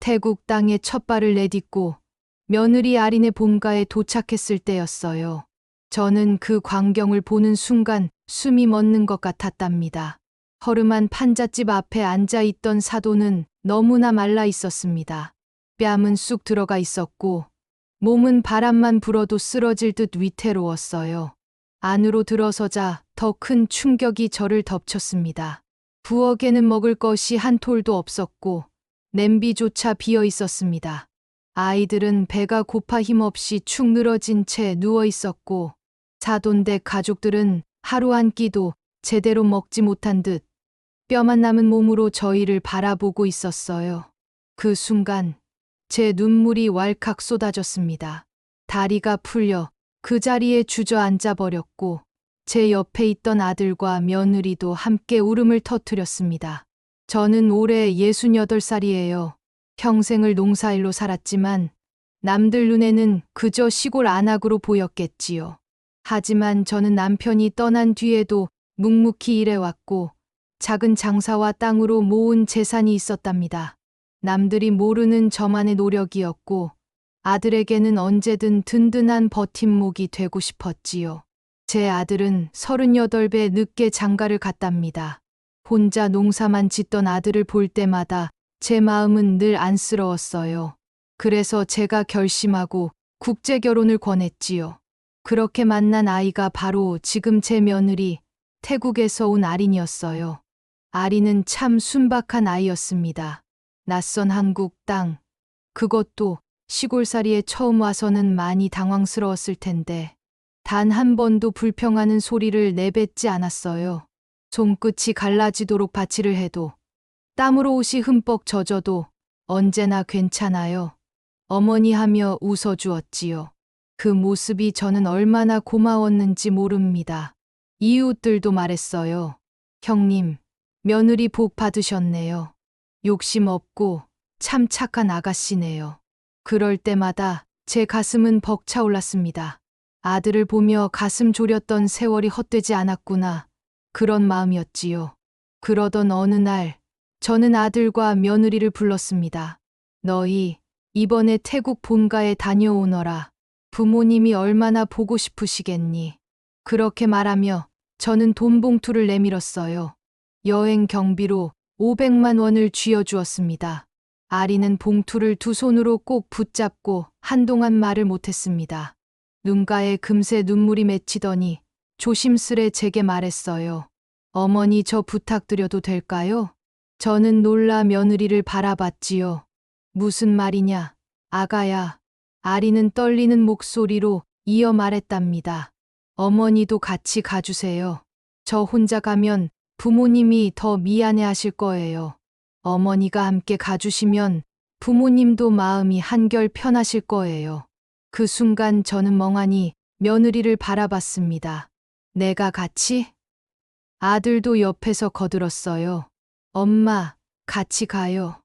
태국 땅에 첫 발을 내딛고 며느리 아린의 본가에 도착했을 때였어요. 저는 그 광경을 보는 순간 숨이 멎는 것 같았답니다. 허름한 판잣집 앞에 앉아 있던 사돈은 너무나 말라 있었습니다. 뺨은 쑥 들어가 있었고 몸은 바람만 불어도 쓰러질 듯 위태로웠어요. 안으로 들어서자 더 큰 충격이 저를 덮쳤습니다. 부엌에는 먹을 것이 한 톨도 없었고 냄비조차 비어 있었습니다. 아이들은 배가 고파 힘없이 축 늘어진 채 누워 있었고 사돈댁 가족들은 하루 한 끼도 제대로 먹지 못한 듯 뼈만 남은 몸으로 저희를 바라보고 있었어요. 그 순간 제 눈물이 왈칵 쏟아졌습니다. 다리가 풀려 그 자리에 주저앉아 버렸고 제 옆에 있던 아들과 며느리도 함께 울음을 터뜨렸습니다. 저는 올해 68살이에요. 평생을 농사일로 살았지만 남들 눈에는 그저 시골 안악으로 보였겠지요. 하지만 저는 남편이 떠난 뒤에도 묵묵히 일해왔고 작은 장사와 땅으로 모은 재산이 있었답니다. 남들이 모르는 저만의 노력이었고 아들에게는 언제든 든든한 버팀목이 되고 싶었지요. 제 아들은 38배 늦게 장가를 갔답니다. 혼자 농사만 짓던 아들을 볼 때마다 제 마음은 늘 안쓰러웠어요. 그래서 제가 결심하고 국제 결혼을 권했지요. 그렇게 만난 아이가 바로 지금 제 며느리 태국에서 온 아린이었어요. 아린은 참 순박한 아이였습니다. 낯선 한국 땅, 그것도 시골살이에 처음 와서는 많이 당황스러웠을 텐데 단 한 번도 불평하는 소리를 내뱉지 않았어요. 손끝이 갈라지도록 밭일을 해도 땀으로 옷이 흠뻑 젖어도 언제나 괜찮아요. 어머니 하며 웃어주었지요. 그 모습이 저는 얼마나 고마웠는지 모릅니다. 이웃들도 말했어요. 형님, 며느리 복 받으셨네요. 욕심 없고 참 착한 아가씨네요. 그럴 때마다 제 가슴은 벅차올랐습니다. 아들을 보며 가슴 졸였던 세월이 헛되지 않았구나. 그런 마음이었지요. 그러던 어느 날 저는 아들과 며느리를 불렀습니다. 너희 이번에 태국 본가에 다녀오너라. 부모님이 얼마나 보고 싶으시겠니. 그렇게 말하며 저는 돈 봉투를 내밀었어요. 여행 경비로 500만 원을 쥐어주었습니다. 아리는 봉투를 두 손으로 꼭 붙잡고 한동안 말을 못했습니다. 눈가에 금세 눈물이 맺히더니 조심스레 제게 말했어요. 어머니 저 부탁드려도 될까요? 저는 놀라 며느리를 바라봤지요. 무슨 말이냐, 아가야. 아리는 떨리는 목소리로 이어 말했답니다. 어머니도 같이 가주세요. 저 혼자 가면 부모님이 더 미안해하실 거예요. 어머니가 함께 가주시면 부모님도 마음이 한결 편하실 거예요. 그 순간 저는 멍하니 며느리를 바라봤습니다. 내가 같이? 아들도 옆에서 거들었어요. 엄마, 같이 가요.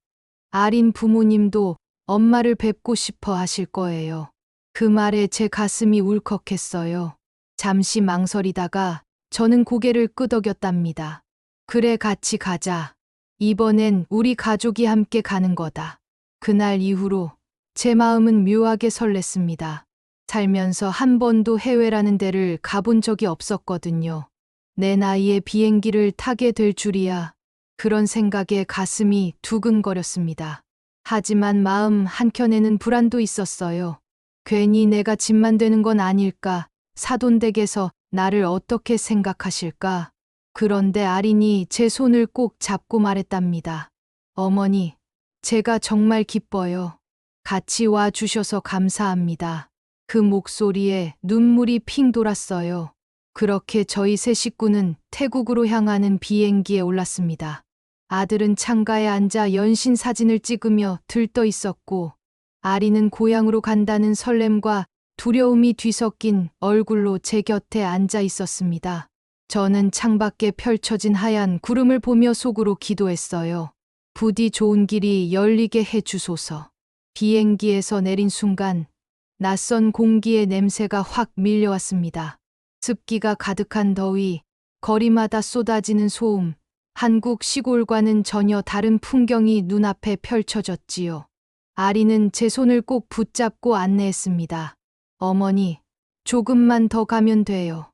아린 부모님도 엄마를 뵙고 싶어 하실 거예요. 그 말에 제 가슴이 울컥했어요. 잠시 망설이다가 저는 고개를 끄덕였답니다. 그래, 같이 가자. 이번엔 우리 가족이 함께 가는 거다. 그날 이후로 제 마음은 묘하게 설렜습니다. 살면서 한 번도 해외라는 데를 가본 적이 없었거든요. 내 나이에 비행기를 타게 될 줄이야. 그런 생각에 가슴이 두근거렸습니다. 하지만 마음 한켠에는 불안도 있었어요. 괜히 내가 짐만 되는 건 아닐까, 사돈댁에서 나를 어떻게 생각하실까. 그런데 아린이 제 손을 꼭 잡고 말했답니다. 어머니, 제가 정말 기뻐요. 같이 와 주셔서 감사합니다. 그 목소리에 눈물이 핑 돌았어요. 그렇게 저희 세 식구는 태국으로 향하는 비행기에 올랐습니다. 아들은 창가에 앉아 연신 사진을 찍으며 들떠 있었고 아리는 고향으로 간다는 설렘과 두려움이 뒤섞인 얼굴로 제 곁에 앉아 있었습니다. 저는 창밖에 펼쳐진 하얀 구름을 보며 속으로 기도했어요. 부디 좋은 길이 열리게 해주소서. 비행기에서 내린 순간 낯선 공기의 냄새가 확 밀려왔습니다. 습기가 가득한 더위, 거리마다 쏟아지는 소음, 한국 시골과는 전혀 다른 풍경이 눈앞에 펼쳐졌지요. 아리는 제 손을 꼭 붙잡고 안내했습니다. 어머니, 조금만 더 가면 돼요.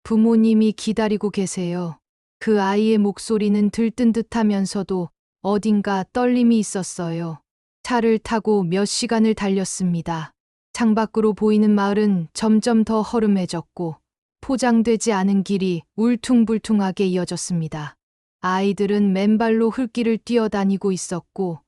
부모님이 기다리고 계세요. 그 아이의 목소리는 들뜬 듯하면서도 어딘가 떨림이 있었어요. 차를 타고 몇 시간을 달렸습니다. 창밖으로 보이는 마을은 점점 더 허름해졌고 포장되지 않은 길이 울퉁불퉁하게 이어졌습니다. 아이들은 맨발로 흙길을 뛰어다니고 있었고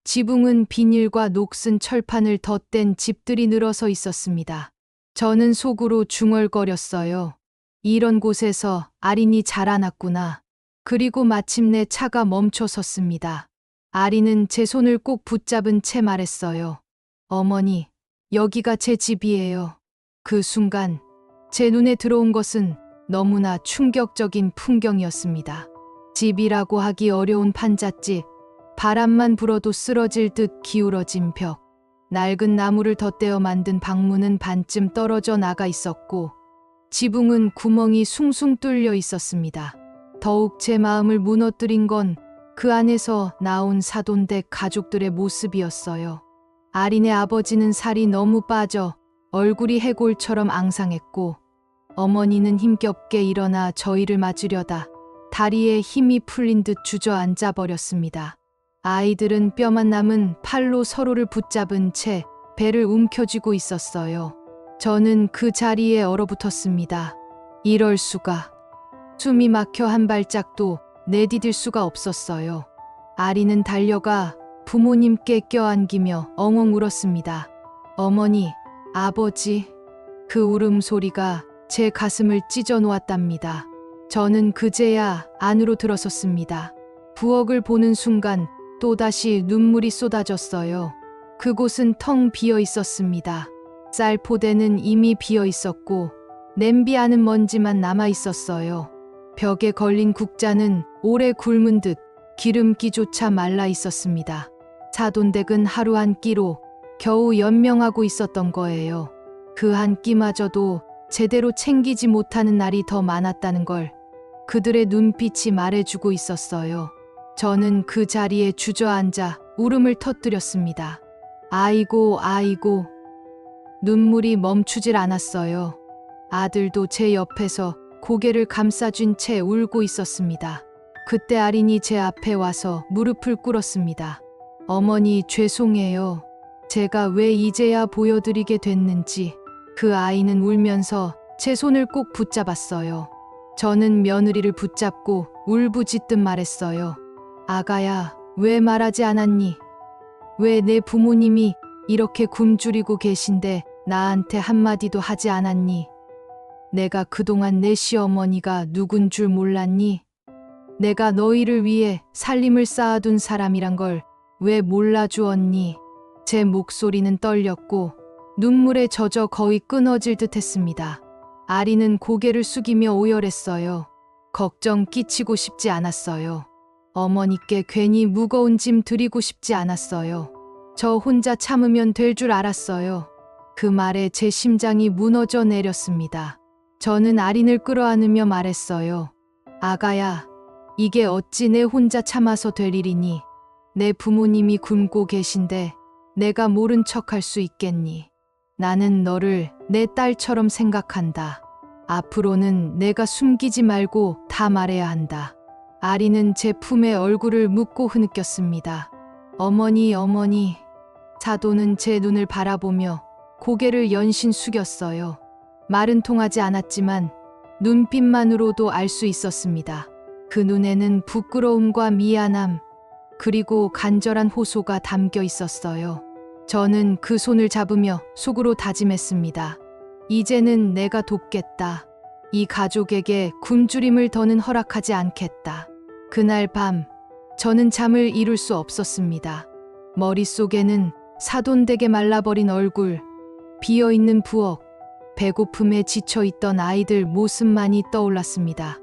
지붕은 비닐과 녹슨 철판을 덧댄 집들이 늘어서 있었습니다. 저는 속으로 중얼거렸어요. 이런 곳에서 아린이 자라났구나. 그리고 마침내 차가 멈춰 섰습니다. 아린은 제 손을 꼭 붙잡은 채 말했어요. 어머니, 여기가 제 집이에요. 그 순간 제 눈에 들어온 것은 너무나 충격적인 풍경이었습니다. 집이라고 하기 어려운 판잣집, 바람만 불어도 쓰러질 듯 기울어진 벽, 낡은 나무를 덧대어 만든 방문은 반쯤 떨어져 나가 있었고 지붕은 구멍이 숭숭 뚫려 있었습니다. 더욱 제 마음을 무너뜨린 건 그 안에서 나온 사돈댁 가족들의 모습이었어요. 아린의 아버지는 살이 너무 빠져 얼굴이 해골처럼 앙상했고 어머니는 힘겹게 일어나 저희를 맞으려다 다리에 힘이 풀린 듯 주저앉아 버렸습니다. 아이들은 뼈만 남은 팔로 서로를 붙잡은 채 배를 움켜쥐고 있었어요. 저는 그 자리에 얼어붙었습니다. 이럴 수가. 숨이 막혀 한 발짝도 내디딜 수가 없었어요. 아리는 달려가 부모님께 껴안기며 엉엉 울었습니다. 어머니, 아버지. 그 울음소리가 제 가슴을 찢어 놓았답니다. 저는 그제야 안으로 들어섰습니다. 부엌을 보는 순간 또다시 눈물이 쏟아졌어요. 그곳은 텅 비어 있었습니다. 쌀포대는 이미 비어 있었고 냄비 안은 먼지만 남아 있었어요. 벽에 걸린 국자는 오래 굶은 듯 기름기조차 말라 있었습니다. 사돈댁은 하루 한 끼로 겨우 연명하고 있었던 거예요. 그 한 끼마저도 제대로 챙기지 못하는 날이 더 많았다는 걸 그들의 눈빛이 말해주고 있었어요. 저는 그 자리에 주저앉아 울음을 터뜨렸습니다. 아이고, 아이고. 눈물이 멈추질 않았어요. 아들도 제 옆에서 고개를 감싸쥔 채 울고 있었습니다. 그때 아린이 제 앞에 와서 무릎을 꿇었습니다. 어머니, 죄송해요. 제가 왜 이제야 보여드리게 됐는지. 그 아이는 울면서 제 손을 꼭 붙잡았어요. 저는 며느리를 붙잡고 울부짖듯 말했어요. 아가야, 왜 말하지 않았니? 왜 내 부모님이 이렇게 굶주리고 계신데 나한테 한마디도 하지 않았니? 내가 그동안 내 시어머니가 누군 줄 몰랐니? 내가 너희를 위해 살림을 쌓아둔 사람이란 걸 왜 몰라주었니? 제 목소리는 떨렸고 눈물에 젖어 거의 끊어질 듯 했습니다. 아리는 고개를 숙이며 오열했어요. 걱정 끼치고 싶지 않았어요. 어머니께 괜히 무거운 짐 드리고 싶지 않았어요. 저 혼자 참으면 될 줄 알았어요. 그 말에 제 심장이 무너져 내렸습니다. 저는 아린을 끌어안으며 말했어요. 아가야, 이게 어찌 내 혼자 참아서 될 일이니? 내 부모님이 굶고 계신데 내가 모른 척할 수 있겠니? 나는 너를 내 딸처럼 생각한다. 앞으로는 내가 숨기지 말고 다 말해야 한다. 아리는 제 품에 얼굴을 묻고 흐느꼈습니다. 어머니, 어머니. 사돈은 제 눈을 바라보며 고개를 연신 숙였어요. 말은 통하지 않았지만 눈빛만으로도 알 수 있었습니다. 그 눈에는 부끄러움과 미안함, 그리고 간절한 호소가 담겨 있었어요. 저는 그 손을 잡으며 속으로 다짐했습니다. 이제는 내가 돕겠다. 이 가족에게 굶주림을 더는 허락하지 않겠다. 그날 밤, 저는 잠을 이룰 수 없었습니다. 머릿속에는 사돈댁의 말라버린 얼굴, 비어있는 부엌, 배고픔에 지쳐있던 아이들 모습만이 떠올랐습니다.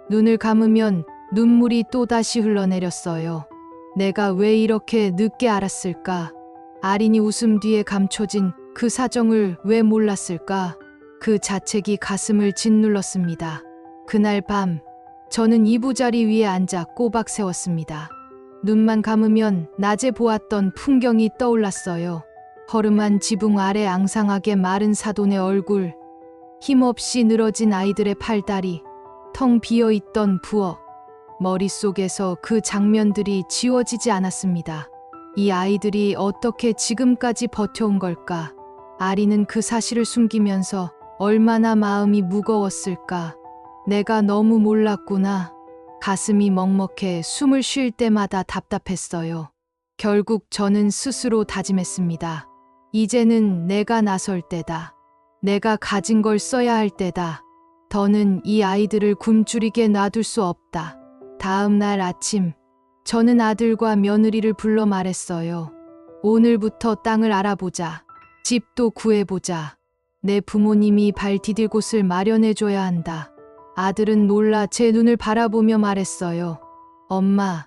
눈을 감으면 눈물이 또다시 흘러내렸어요. 내가 왜 이렇게 늦게 알았을까? 아린이 웃음 뒤에 감춰진 그 사정을 왜 몰랐을까? 그 자책이 가슴을 짓눌렀습니다. 그날 밤, 저는 이부자리 위에 앉아 꼬박 세웠습니다. 눈만 감으면 낮에 보았던 풍경이 떠올랐어요. 허름한 지붕 아래 앙상하게 마른 사돈의 얼굴, 힘없이 늘어진 아이들의 팔다리, 텅 비어있던 부엌. 머릿속에서 그 장면들이 지워지지 않았습니다. 이 아이들이 어떻게 지금까지 버텨온 걸까? 아리는 그 사실을 숨기면서 얼마나 마음이 무거웠을까? 내가 너무 몰랐구나. 가슴이 먹먹해 숨을 쉴 때마다 답답했어요. 결국 저는 스스로 다짐했습니다. 이제는 내가 나설 때다. 내가 가진 걸 써야 할 때다. 더는 이 아이들을 굶주리게 놔둘 수 없다. 다음 날 아침, 저는 아들과 며느리를 불러 말했어요. 오늘부터 땅을 알아보자. 집도 구해보자. 내 부모님이 발 디딜 곳을 마련해줘야 한다. 아들은 놀라 제 눈을 바라보며 말했어요. 엄마,